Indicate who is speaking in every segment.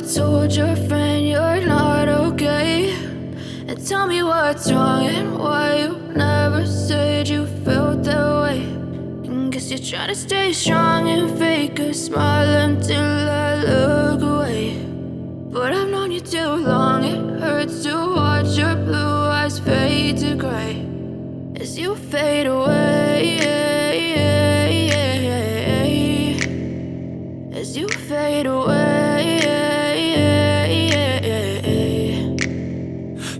Speaker 1: told your friend you're not okay? And tell me what's wrong and why you never said you felt that way. And guess you're trying to stay strong and fake a smile until I look away. But I've known you too long, it hurts to watch your blue eyes fade to gray as you fade away, as you fade away.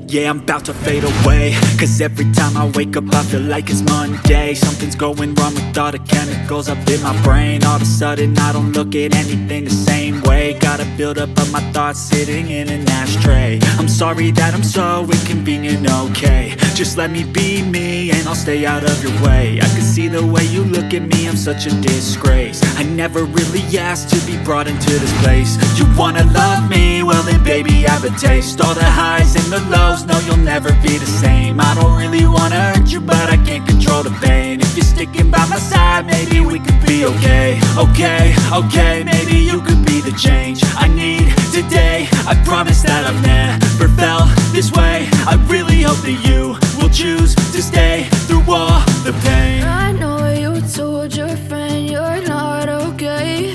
Speaker 2: Yeah, I'm about to fade away, cause every time I wake up I feel like it's Monday. Something's going wrong with all the chemicals up in my brain. All of a sudden I don't look at anything the same way. Got a build up of my thoughts sitting in an ashtray. I'm sorry that I'm so inconvenient, okay? Just let me be me and I'll stay out of your way. I can see the way you look at me, I'm such a disgrace. I never really asked to be brought into this place. You wanna love me? Well then baby have a taste. All the highs and the lows, no, you'll never be the same. I don't really wanna hurt you, but I can't control the pain. If you're sticking by my side, maybe we could be okay. Okay, maybe you could be the change I need today. I promise that I've never felt this way. I really hope that you will choose to stay through all the pain.
Speaker 1: I know you told your friend you're not okay.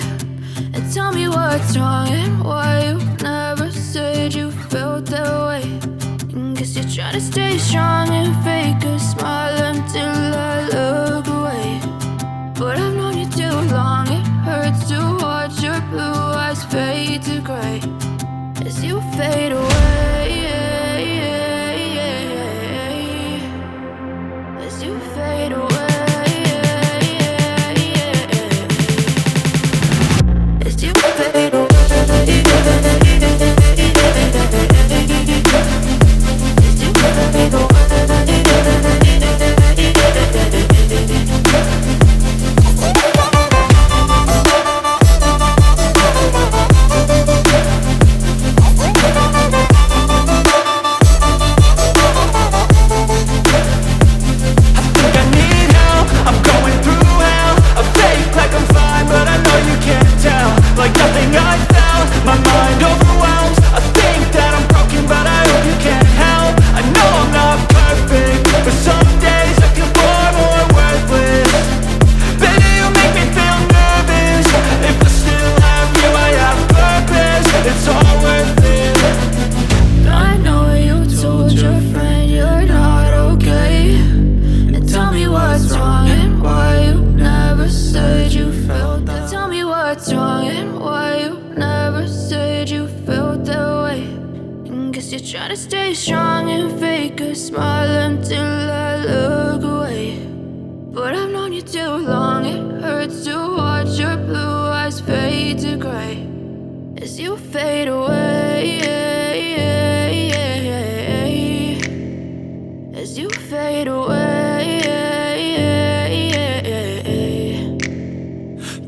Speaker 1: And tell me what's wrong and why you never said you felt that way. Guess you're trying to stay strong and fake a smile until I look away. But I've known you too long, it hurts to watch your blue eyes fade to gray as you fade away, as you fade away, as you fade away. What's wrong and why you never said you felt that way. And guess you're trying to stay strong and fake a smile until I look away. But I've known you too long, it hurts to watch your blue eyes fade to gray as you fade away, as you fade away.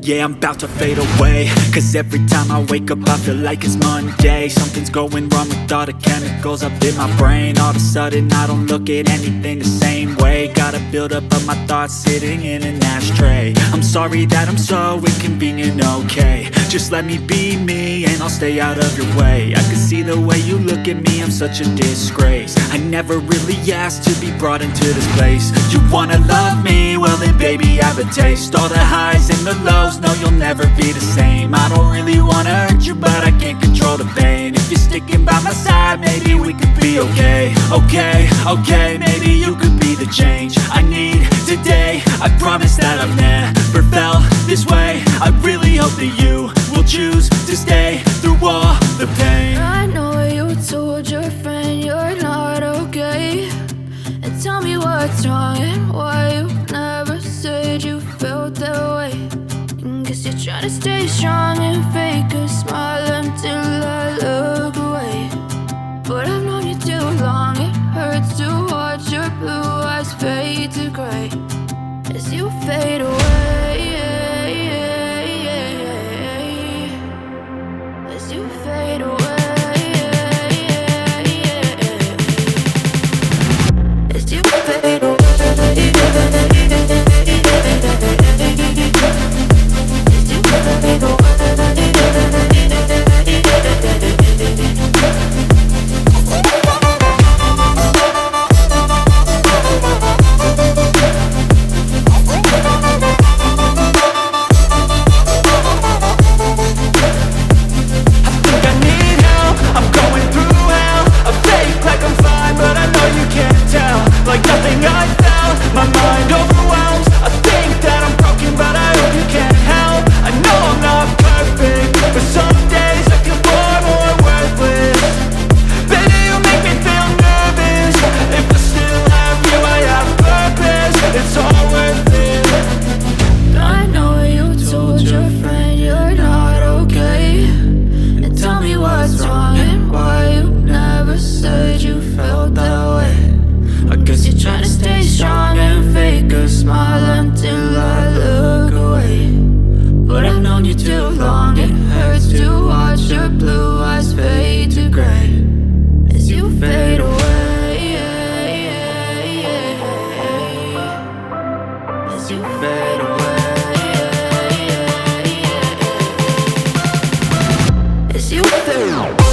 Speaker 2: Yeah, I'm about to fade away, cause every time I wake up I feel like it's Monday. Something's going wrong with all the chemicals up in my brain. All of a sudden I don't look at anything the same way. Got a build up of my thoughts sitting in an ashtray. I'm sorry that I'm so inconvenient, okay? Just let me be me and I'll stay out of your way. I can see the way you look at me, I'm such a disgrace. I never really asked to be brought into this place. You wanna love me? Well then baby have a taste. All the highs and the lows, no, you'll never be the same. I don't really wanna hurt you, but I can't control the pain. If you're sticking by my side, maybe we could be okay. Okay, maybe you could be the change I need today. I promise that I've never felt this way. I really hope that you will choose to stay through all the pain.
Speaker 1: I know you told your friend you're not okay. And tell me what's wrong and why you never said you felt that way. Guess you're trying to stay strong and fake a smile until I look away. But I've known you too long, it hurts to watch your blue eyes fade to gray as you fade away, you fade away, as you fade away.